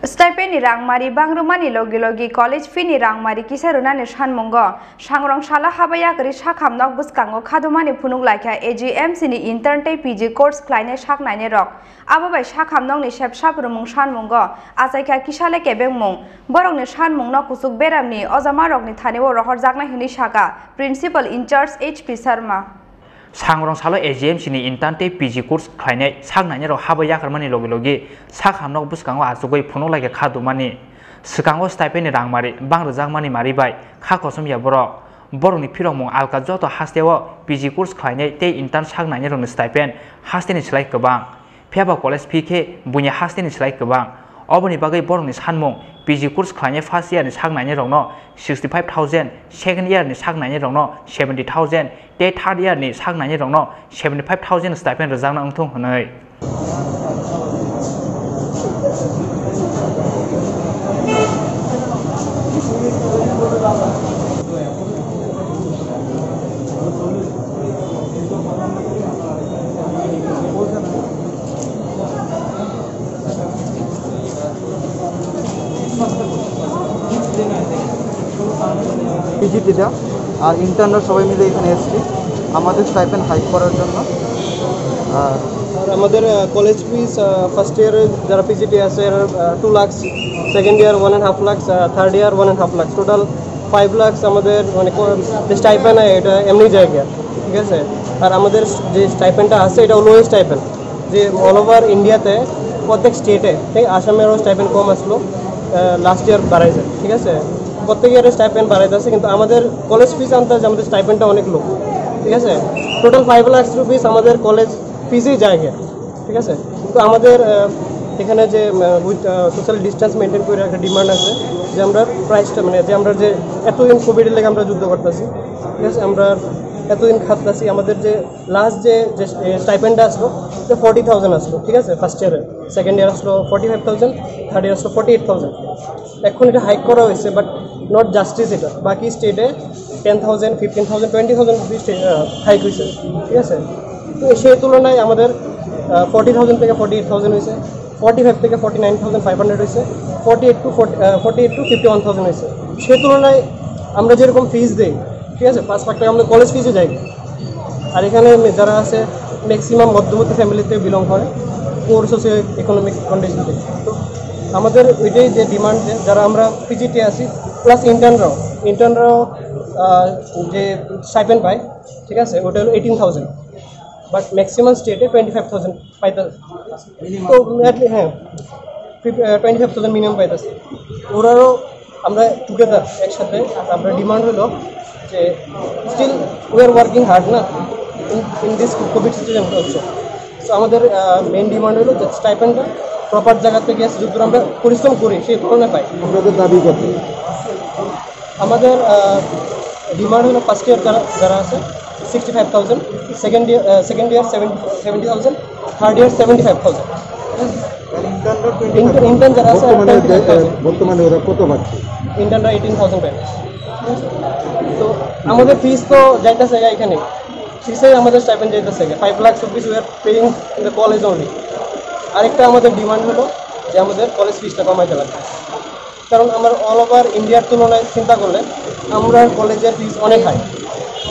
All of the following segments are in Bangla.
Stipend ni rangmari bangrumani logi college fee ni rangmari kisarunani shanmungo shangrong shala habaya kari shakhamnok buskango khadumani phunuk laikha AGMC ni intern tei PG course klaine shaknaine rok ababai shakhamnok ni shep shaprumung shanmungo asaika kisale kebengmung borok ni shanmungno kusuk beramni ojamarok ni thanebo rohorjakna hini shaka principal in charge HP Sharma Sangrong salo AGMC ni intern tei PG course khlainai saknaine rok habaya karmani logi sakhamnok buskango asugoi phunuk laikha khadumani sikango stipend ni rangmari bangrjakmani mari bai kha kosom ya borok ni phirokmung alka joto hasteo PG course khlainai tei intern saknaine rok ni stipend hasteni slai kobang pheba college fee khe bunya hasteni slai kobang oboni bagai borok ni sanmung PG course khlainai first year ni saknaine rok no 65000 second year ni saknaine rok no 70000 tei third year ni saknaine rok no 75000 stipend rjakna ongthong honoi পিজিটিটা আর ইন্টার্নরা সবাই মিলে এখানে এসেছি আমাদের স্টাইপেন্ড হাইক করার জন্য আর আমাদের কলেজ ফিস ফার্স্ট ইয়ারে যারা পিজিটি আছে এর 2 lakh second year 1.5 lakh third year 1.5 lakh total 5 lakh আমাদের মানে যে স্টাইপেন্ড এটা এমনি জায়গা ঠিক আছে আর আমাদের যে স্টাইপেন্ডটা আছে এটা লোয়েস্ট স্টাইপেন্ড যে অল ওভার ইন্ডিয়াতে প্রত্যেক স্টেটে ঠিক আসামেরও স্টাইপেন্ড কম আসলো লাস্ট ইয়ার বাড়াইছে ঠিক আছে প্রত্যেক ইয়ারে স্টাইপেন্ড বাড়াইতেছে কিন্তু আমাদের কলেজ ফিস আনতে আমাদের স্টাইপেন্ডটা অনেক লো ঠিক আছে টোটাল 5 লাখ রুপিস আমাদের কলেজ ফিসই জায়গা ঠিক আছে কিন্তু আমাদের এখানে যে সোশ্যাল ডিস্টেন্স মেনটেন করে একটা ডিমান্ড আছে যে আমরা প্রাইসটা মানে যে আমরা যে এতদিন কোভিডের লেগে আমরা যুদ্ধ করতেছি ঠিক আছে আমরা এতদিন খাটতেছি আমাদের যে লাস্ট যে স্টাইপেন্ডটা আসলো যে 40000 আসলো ঠিক আছে ফার্স্ট ইয়ারে সেকেন্ড ইয়ার আসলো 45000 থার্ড ইয়ার আসলো 48000 এখন এটা হাইক করা হয়েছে বাট নট জাস্টিস এটা বাকি স্টেটে 10000 15000 20000 হাইক হয়েছে ঠিক আছে তো সেই তুলনায় আমাদের 40000 থেকে 48000 হয়েছে 45 থেকে 49500 হয়েছে 48 to 51000 হয়েছে সেই তুলনায় আমরা যেরকম ফিস দিই ঠিক আছে 5 লাখ টাকা আমাদের কলেজ ফিসে যাই আর এখানে যারা আছে ম্যাক্সিমাম মধ্যবিত্ত ফ্যামিলিতে বিলং করে পোর সোশিও ইকোনমিক কন্ডিশন থেকে তো আমাদের ওইটাই যে ডিমান্ড যে যারা আমরা পিজিটি আছি প্লাস ইন্টার্নরাও যে স্টাইপেন্ড পায় ঠিক আছে ওটা হলো 18000 বাট ম্যাক্সিমাম স্টেটে 25000 পাইতেছে তো হ্যাঁ 25000 মিনিমাম পাইতেছে ওরাও আমরা টুগেদার একসাথে আমরা ডিমান্ড হলো যে still we are working hard না in this covid situation also so আমাদের মেইন ডিমান্ড হলো যে স্টাইপেন্ডটা প্রপার জায়গা থেকে এসে যদি আমরা পরিশ্রম করি সেই তুলনায় পাই আপনাদের দাবি কত আমাদের ডিমান্ড হলো ফার্স্ট ইয়ার যারা আছে 65000 second year 70000 third year 75000 intern যারা আছে বর্তমানে ওরা কত পাচ্ছে ইন্টার্নরা 18000 পায় তো আমাদের ফিস তো যাইতেছে এখানে ফিসে আমাদের স্টাইপেন্ড যাইতেছে 5 lakh rupees we are paying in the college only আরেকটা আমাদের ডিমান্ড হলো যে আমাদের কলেজ ফিসটা কমাইতে লাগবে কারণ আমার অল ওভার ইন্ডিয়ার তুলনায় চিন্তা করলে আমরা কলেজের ফিস অনেক হাই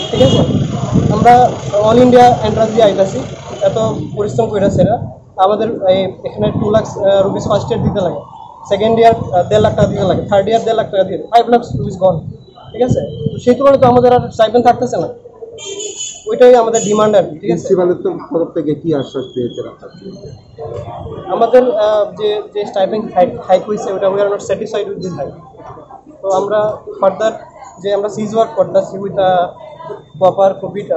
ঠিক আছে আমরা অল ইন্ডিয়া এন্ট্রান্স দিয়ে আইতাছি এত পরিশ্রম করেছে না আমাদের এখানে 2 লাখ রুপিস ফার্স্ট ইয়ার দিতে লাগে সেকেন্ড ইয়ার 1.5 লাখ টাকা দিতে লাগে থার্ড ইয়ার 1.5 লাখ টাকা দিয়ে 5 লাখ রুপিস গন ঠিক আছে সেই তুলনায় তো আমাদের আর স্টাইপেন্ড থাকতেছে না ওইটাই আমাদের ডিমান্ড আর ঠিক আছে প্রিন্সিপালের তরফ থেকে কি আশ্বাস পেয়েছেন আমাদের যে স্টাইপেন্ড হাইক হয়েছে ওটা we are not satisfied with this hike তো আমরা ফার্দার যে আমরা সিজ ওয়ার্ক করতেছি উইথ প্রপার কোভিড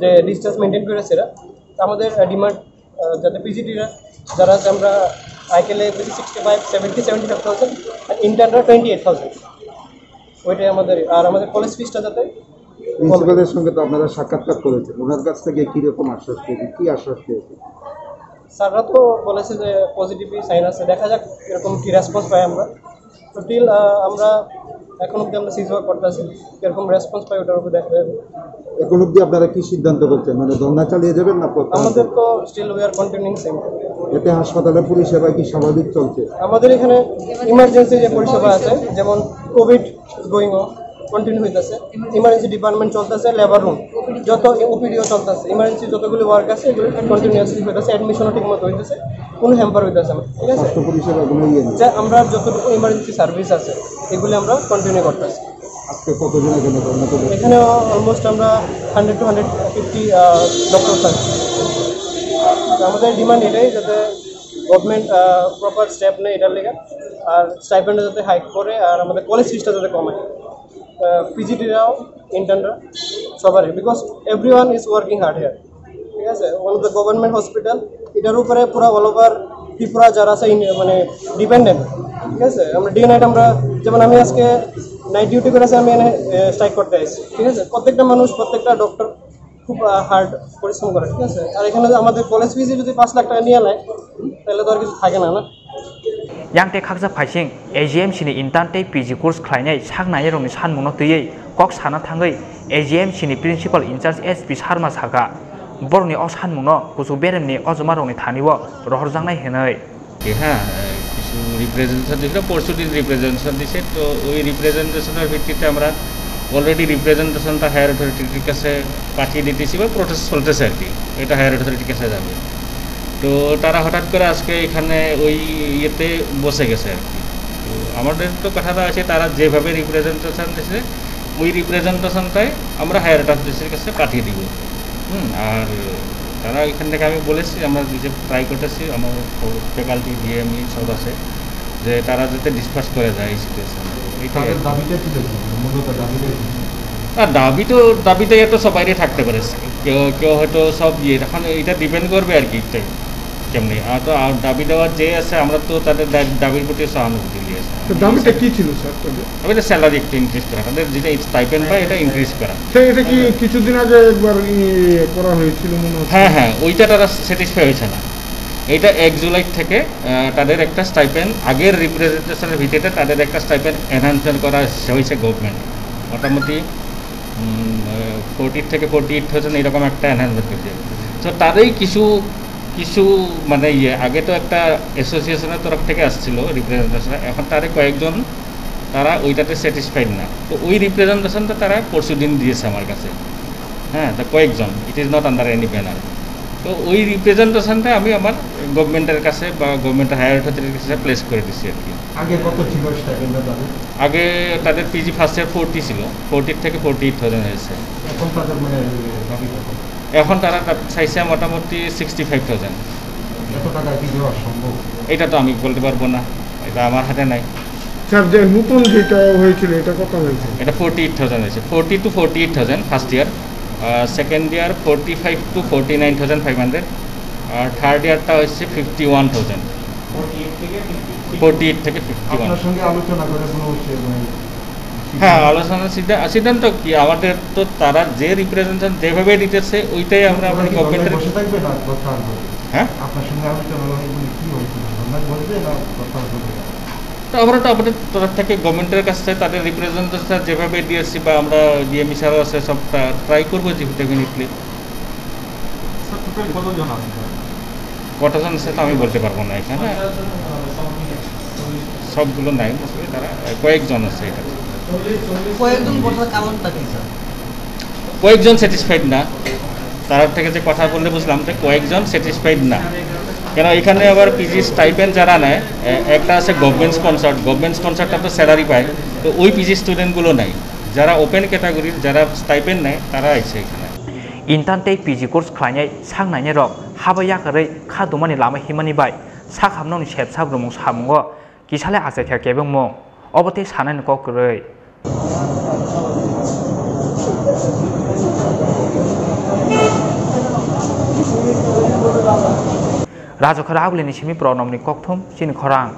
যে ডিস্টেন্স মেনটেন করেছে আমাদের ডিমান্ড যাতে পিজিটিরা যারা আছে আমরা আইকেলে 65-70-75000 আর ইন্টার্নরা 28000 ওইটাই আমাদের আর আমাদের কলেজ ফিসটা যাতে প্রিন্সিপালের সঙ্গে তো আপনারা সাক্ষাৎকার করেছেন ওনার কাছ থেকে কীরকম আশ্বাস পেয়েছেন কী আশ্বাস পেয়েছেন স্যাররা তো বলেছে যে পজিটিভই সাইন আছে দেখা যাক এরকম কী রেসপন্স পাই আমরা তো টিল আমরা এখন অব্দি আমরা সিজ ওয়ার্ক করতেছি এরকম রেসপন্স পাই ওটার উপর দেখা যাবে এখন অব্দি আপনারা কি সিদ্ধান্ত করছেন মানে ধর্ণা চালিয়ে যাবেন না আমাদের তো still we are continuing same এতে হাসপাতালের পরিষেবা কি স্বাভাবিক চলছে? আমাদের এখানে ইমার্জেন্সি যে পরিষেবা আছে, যেমন কোভিড গোয়িং অন কন্টিনিউ হইতেছে, ইমার্জেন্সি ডিপার্টমেন্ট চলতেছে, লেবার রুম যত ওপিডিও চলতেছে, ইমার্জেন্সি যতগুলো ওয়ার্ক আছে এগুলো কন্টিনিউয়াসলি হইতেছে, অ্যাডমিশনও ঠিক মতো হইতেছে, কোনো হ্যাম্পার হইতেছে না। ঠিক আছে, স্বাস্থ্য পরিষেবাগুলো যা আমরা যতটুকু ইমার্জেন্সি সার্ভিস আছে এগুলি আমরা কন্টিনিউ করতেছি। আজকে কতজন এখানে ধর্ণা করবে? এখানে অলমোস্ট আমরা 100 to 150 ডক্টর থাকি। আমাদের ডিমান্ড এটাই, যাতে গভর্নমেন্ট প্রপার স্টেপ নেয় এটার লেগে, আর স্টাইপেন্ডটা যাতে হাইক করে, আর আমাদের কলেজ ফিসটা যাতে কমায়, পিজিটিরাও ইন্টার্নরা সবারই, because every one is working hard here. ঠিক আছে, one of the government hospital, এটার উপরে পুরো অল ওভার ত্রিপুরা যারা আছে মানে ডিপেন্ডেন্ট। ঠিক আছে, আমরা ডে নাইট আমরা, যেমন আমি আজকে নাইট ডিউটি করেছি, আমি এখানে স্ট্রাইক করতে আসছি। ঠিক আছে, প্রত্যেকটা মানুষ, প্রত্যেকটা ডক্টর খুব হার্ড পরিশ্রম করে। ঠিক আছে, আর এখানে আমাদের কলেজ ফিজে যদি 5 লাখ টাকা নিয়ে নেয় তাহলে তো আর কিছু থাকে না। yang te khakja phaising AGMC ni intern te PG course khlainai saknai rong ni sanmungno tui kok sana thangai AGMC ni principal in charge SP Sharma Saka borni o sanmungno kusu berem ni ojoma rong ni thaniwo rohorjangnai henai হ্যাঁ কিছু রিপ্রেজেন্টেশন দিয়েছিল, পরশু দিন রিপ্রেজেন্টেশন দিয়েছে। তো ওই রিপ্রেজেন্টেশনের ভিত্তিতে আমরা অলরেডি রিপ্রেজেন্টেশনটা হায়ার অথরিটির কাছে পাঠিয়ে দিতেছি বা প্রসেস চলতেছে আর কি, এটা হায়ার অথরিটির কাছে যাবে। তো তারা হঠাৎ করে আজকে এখানে ওই ইয়েতে বসে গেছে আর কি। তো আমাদের তো কথাটা আছে, তারা যেভাবে রিপ্রেজেন্টেশন দিয়েছে ওই রিপ্রেজেন্টেশনটাই আমরা হায়ার অথরিটির কাছে পাঠিয়ে দিব। আর তারা এখান থেকে আমি বলেছি, আমরা যে ট্রাই করতেছি, আমার ফ্যাকাল্টি ডিএমই সব আছে, যে তারা যাতে ডিসকাস করে যায় এই সিচুয়েশনে। আর দাবিতে তো সবাইই থাকতে পারে, কেউ হয়তো সব ইয়ে, এখন এটা ডিপেন্ড করবে আর কি কেমনি। আর তো দাবি দেওয়ার যে আছে, আমরা তো তাদের দাবির প্রতি সহানুভূতি দিয়েছি। দাবিটা কি ছিল স্যার? দাবিটা স্যালারি একটু ইনক্রিজ করা, তাদের যেটা স্টাইপেন্ড পায় এটা ইনক্রিজ করা। এটা কি কিছুদিন আগে একবার করা হয়েছিল মনে হচ্ছে? হ্যাঁ, ওইটা তারা স্যাটিসফাই হয়েছে না। এটা 1 জুলাই থেকে তাদের একটা স্টাইপেন্ড, আগের রিপ্রেজেন্টেশনের ভিত্তিতে তাদের একটা স্টাইপেন্ড এনহান্সমেন্ট করা হয়েছে গভর্নমেন্ট, মোটামুটি 40 থেকে 48,000 এরকম একটা এনহান্সমেন্ট করেছে। তো তারই কিছু মানে আগে তো একটা অ্যাসোসিয়েশনের তরফ থেকে আসছিল রিপ্রেজেন্টেশন, এখন তারে কয়েকজন তারা ওইটাতে স্যাটিসফাইড না। তো ওই রিপ্রেজেন্টেশনটা তারা পরশু দিন দিয়েছে আমার কাছে। হ্যাঁ, তা কয়েকজন, it is not under any banner. তো ওই রিপ্রেজেন্টেশনটা আমি আমার গভর্নমেন্টের কাছে বা গভর্নমেন্টের হায়ার অথরিটির কাছে প্লেস করে দিচ্ছি আর কি। আগে কত ছিল স্টাইপেন্ডটা তাদের? আগে তাদের পিজি ফার্স্ট ইয়ার 40 ছিল, 40 থেকে 48,000 হয়েছে। এখন তাদের মানে এখন তারা চাইছে মোটামুটি 65,000। এত টাকা কি দেওয়া সম্ভব? এটা তো আমি বলতে পারবো না, এটা আমার হাতে নাই। স্যার, যে নতুন যেটা হয়েছিল এটা কত হয়েছে? এটা 48,000 হয়েছে, 40 to 48,000 first year, second year 45 to 49,500, আর থার্ড ইয়ারটা হচ্ছে 51,000। 48 থেকে 51। আপনার সঙ্গে আলোচনা করে কোনো হ্যাঁ, আলোচনা সিদ্ধান্ত কি, আমাদের তো তারা যে রিপ্রেজেন্টেশন যেভাবে দিতেছে ওইটাই আমরা গভর্নমেন্টের। বসে থাকবে না কথা বলবে? হ্যাঁ, আপনার সঙ্গে আলোচনা কি হয়েছিল? বলবে না কথা বলবে? তো আমরা তো আমাদের তরফ থেকে গভর্নমেন্টের কাছ থেকে তাদের রিপ্রেজেন্টেশন যেভাবে দিয়েছি বা আমরা ডিএমই স্যারও আছে, সব ট্রাই করবো ডেফিনেটলি। কতজন আছে তো আমি বলতে পারবো না এখানে, সবগুলো নাই, তারা কয়েকজন আছে। এটা কয়েকজন স্যাটিসফাইড না, তার থেকে যে কথা বললে বুঝলাম যে কয়েকজন স্যাটিসফাইড না। কেন এখানে আবার পিজি স্টাইপেন্ড যারা নেয়, একটা আছে গভর্নমেন্ট স্পন্সরটা তো স্যালারি পায়, তো ওই পিজি স্টুডেন্টগুলো নাই, যারা ওপেন ক্যাটাগরির যারা স্টাইপেন্ড নেয় তারা আছে এখানে। intern te PG course khlainai saknai rok haba yakarei khadumani lama himani bai sakhamnoni sep sabrumung samungo kisale asai kebeng mong obote sanai ko krei Raja Khara Aglini Simi Pronomni Kokthum Chin Khorang